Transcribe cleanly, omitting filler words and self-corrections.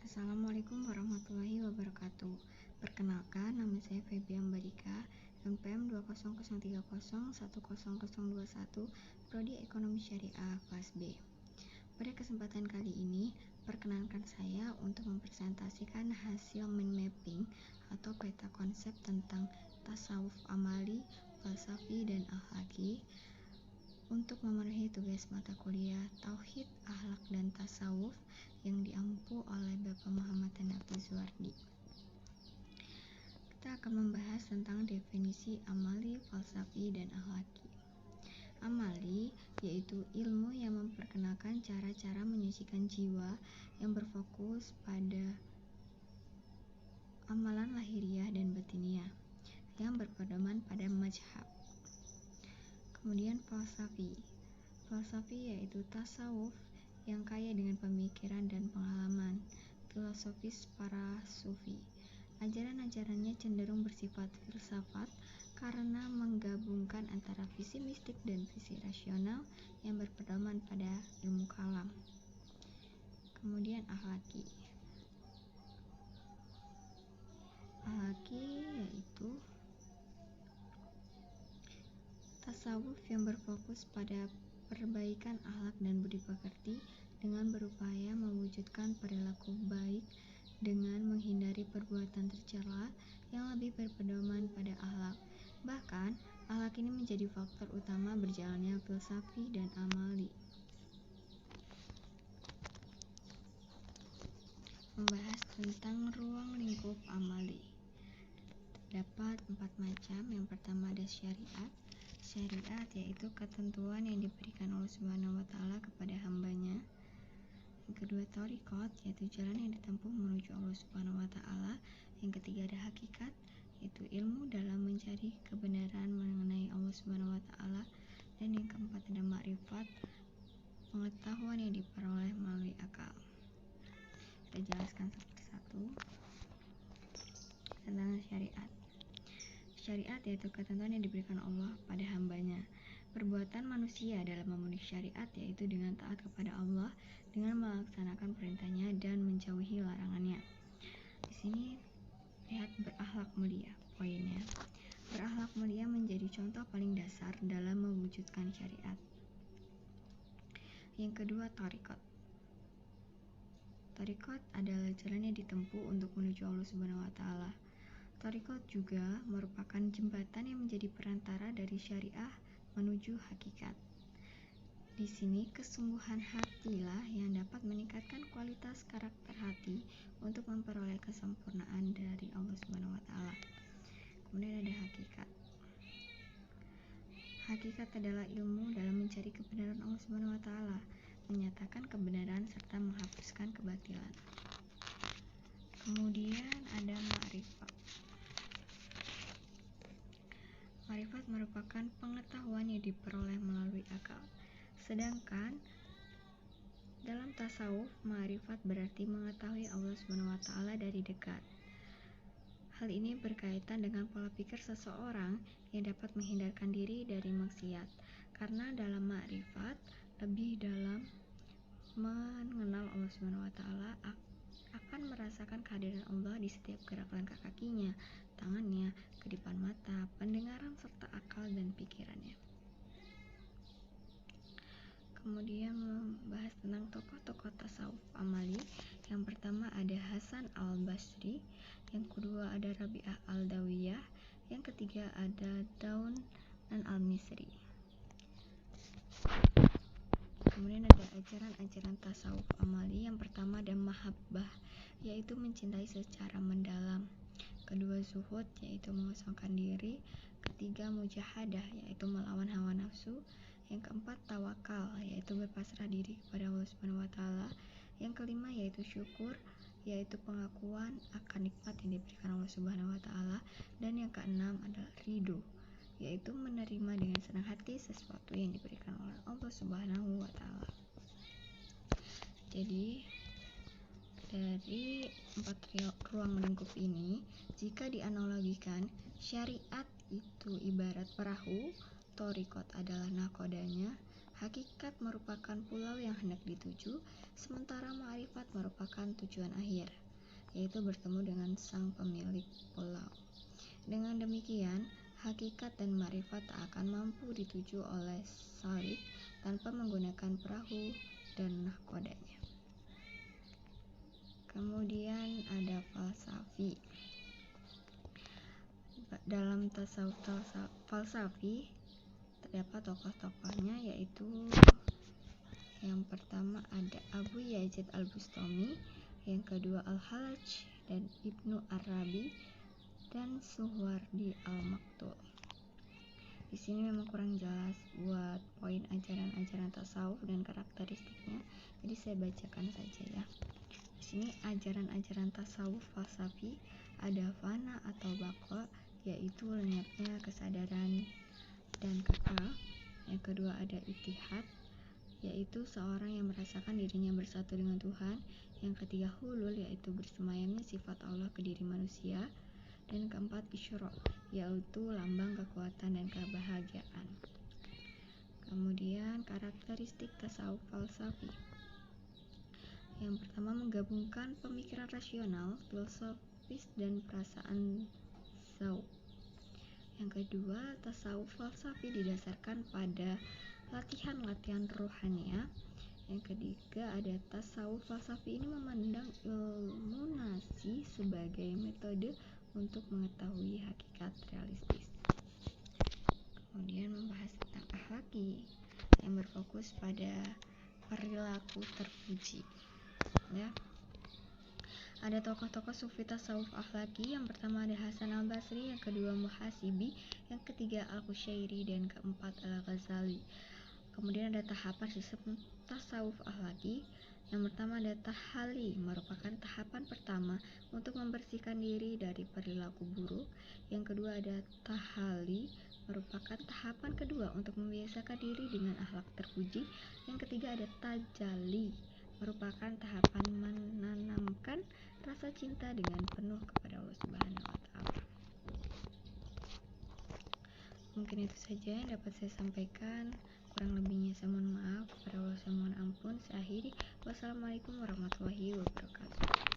Assalamualaikum warahmatullahi wabarakatuh. Perkenalkan, nama saya Febian Barika, NPM 20030100021, Prodi Ekonomi Syariah kelas B. Pada kesempatan kali ini, perkenalkan saya untuk mempresentasikan hasil mind mapping atau peta konsep tentang tasawuf amali, falsafi, dan akhlaki untuk memenuhi tugas mata kuliah Tauhid, Akhlak, dan Tasawuf yang diampu oleh Bapak Muhammad Hanafi Zuardi. Kita akan membahas tentang definisi amali, falsafi, dan akhlaki. Amali yaitu ilmu yang memperkenalkan cara-cara menyucikan jiwa yang berfokus pada amalan lahiriah dan batiniah yang berpedoman pada mazhab. Kemudian falsafi yaitu tasawuf yang kaya dengan pemikiran dan pengalaman filosofis para sufi. Ajaran-ajarannya cenderung bersifat filsafat karena menggabungkan antara visi mistik dan visi rasional yang berpedoman pada ilmu kalam. Kemudian akhlaki yaitu tasawuf yang berfokus pada perbaikan akhlak dan budi pekerti dengan berupaya mewujudkan perilaku baik dengan menghindari perbuatan tercela yang lebih berpedoman pada akhlak. Bahkan, akhlak ini menjadi faktor utama berjalannya filsafi dan amali. Membahas tentang ruang lingkup amali. Terdapat 4 macam. Yang pertama ada syariat. Syariat yaitu ketentuan yang diberikan Allah Subhanahu wa Ta'ala kepada hambanya. Yang kedua thariqat, yaitu jalan yang ditempuh menuju Allah Subhanahu wa Ta'ala. Yang ketiga ada hakikat, yaitu ilmu dalam mencari kebenaran mengenai Allah Subhanahu wa Ta'ala. Dan yang keempat ada ma'rifat, pengetahuan yang diperoleh melalui akal. Kita jelaskan satu persatu tentang syariat. Syariat yaitu ketentuan yang diberikan Allah pada hambanya. Perbuatan manusia dalam memenuhi syariat yaitu dengan taat kepada Allah, dengan melaksanakan perintahnya dan menjauhi larangannya. Di sini lihat berakhlak mulia poinnya. Berakhlak mulia menjadi contoh paling dasar dalam mewujudkan syariat. Yang kedua thariqat. Thariqat adalah jalan yang ditempuh untuk menuju Allah Subhanahu wa Ta'ala. Thariqat juga merupakan jembatan yang menjadi perantara dari syariah menuju hakikat. Di sini kesungguhan hatilah yang dapat meningkatkan kualitas karakter hati untuk memperoleh kesempurnaan dari Allah Subhanahu wa Ta'ala. Kemudian ada hakikat. Hakikat adalah ilmu dalam mencari kebenaran Allah Subhanahu wa Ta'ala, menyatakan kebenaran serta menghapuskan kebatilan. Kemudian ada ma'rifat. Ma'rifat merupakan pengetahuan yang diperoleh melalui akal. Sedangkan dalam tasawuf, ma'rifat berarti mengetahui Allah Subhanahu wa Ta'ala dari dekat. Hal ini berkaitan dengan pola pikir seseorang yang dapat menghindarkan diri dari maksiat. Karena dalam ma'rifat lebih dalam mengenal Allah Subhanahu wa Ta'ala, akan merasakan kehadiran Allah di setiap gerak langkah kakinya, tangannya, kedipan mata, pendengaran serta akal dan pikirannya. Kemudian membahas tentang tokoh-tokoh tasawuf amali. Yang pertama ada Hasan al-Basri, yang kedua ada Rabi'ah al-Dawiyah, yang ketiga ada Daun al-Misri. Kemudian ada ajaran-ajaran tasawuf amali. Yang pertama ada mahabbah, yaitu mencintai secara mendalam. Kedua zuhud, yaitu mengosongkan diri. Ketiga mujahadah, yaitu melawan hawa nafsu. Yang keempat tawakal, yaitu berpasrah diri kepada Allah Subhanahu wa Ta'ala. Yang kelima yaitu syukur, yaitu pengakuan akan nikmat yang diberikan Allah Subhanahu wa Ta'ala. Dan yang keenam adalah ridho, yaitu menerima dengan senang hati sesuatu yang diberikan oleh Allah Subhanahu wa Ta'ala. Jadi dari 4 ruang lingkup ini, jika dianalogikan, syariat itu ibarat perahu, thariqat adalah nahkodanya, Hakikat merupakan pulau yang hendak dituju, sementara ma'rifat merupakan tujuan akhir, yaitu bertemu dengan sang pemilik pulau. Dengan demikian, hakikat dan ma'rifat tak akan mampu dituju oleh salik tanpa menggunakan perahu dan nahkodanya. Kemudian ada falsafi. Dalam tasawuf falsafi terdapat tokoh-tokohnya, yaitu yang pertama ada Abu Yazid al-Bustami, yang kedua Al-Hallaj dan Ibnu Arabi dan Suhrawardi al-Maktul. Di sini memang kurang jelas buat poin ajaran-ajaran tasawuf dan karakteristiknya, jadi saya bacakan saja ya. Di sini ajaran-ajaran tasawuf falsafi ada fana atau baqa, yaitu lenyapnya kesadaran dan kekal. Yang kedua ada ittihad, yaitu seorang yang merasakan dirinya bersatu dengan Tuhan. Yang ketiga hulul, yaitu bersemayamnya sifat Allah ke diri manusia. Dan keempat isyraq, yaitu lambang kekuatan dan kebahagiaan. Kemudian karakteristik tasawuf falsafi. Yang pertama, menggabungkan pemikiran rasional, filosofis dan perasaan zauq. Yang kedua, tasawuf falsafi didasarkan pada latihan-latihan rohania. Yang ketiga ada tasawuf falsafi ini memandang ilmu nafsi sebagai metode untuk mengetahui hakikat realistis. Kemudian membahas tentang akhlaki yang berfokus pada perilaku terpuji. Ya. Ada tokoh-tokoh sufi tasawuf akhlaki. Yang pertama ada Hasan al-Basri, yang kedua Muhasibi, yang ketiga al-Qushairi, dan keempat al-Ghazali. Kemudian ada tahapan sistem tasawuf akhlaki. Yang pertama ada tahali, merupakan tahapan pertama untuk membersihkan diri dari perilaku buruk. Yang kedua ada tahali, merupakan tahapan kedua untuk membiasakan diri dengan akhlak terpuji. Yang ketiga ada tajali, merupakan tahapan menanamkan rasa cinta dengan penuh kepada Allah Subhanahu wa Ta'ala. Mungkin itu saja yang dapat saya sampaikan. Kurang lebihnya saya mohon maaf, kepada Allah saya mohon ampun. Saya akhiri. Wassalamualaikum warahmatullahi wabarakatuh.